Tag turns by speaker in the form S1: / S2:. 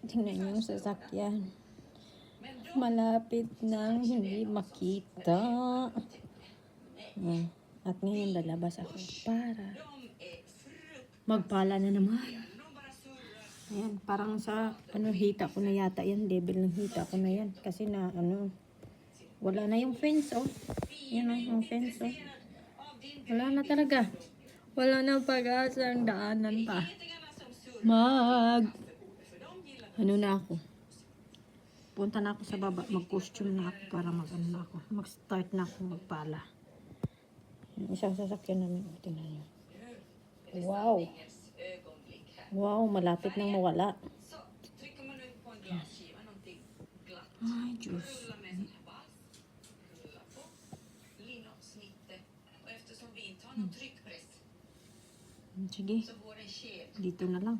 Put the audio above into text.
S1: Tingnan yung sasakyan. Malapit nang hindi makita. At ngayon lalabas ako para magpala na naman. Ayan, parang sa hita ko na yata yan. Level ng hita ko na yan. Kasi na wala na yung fence Yan yung fence Wala na talaga. Wala na pag-asa ang daanan pa. Na ako. Punta na ako sa baba. Mag-costume na ako para mag-start na ako magpala. Yung isang sasakyan namin. Tingnan nyo. Wow. Wow, malapit nang mawala. Ay, Diyos. Sige. Dito na lang.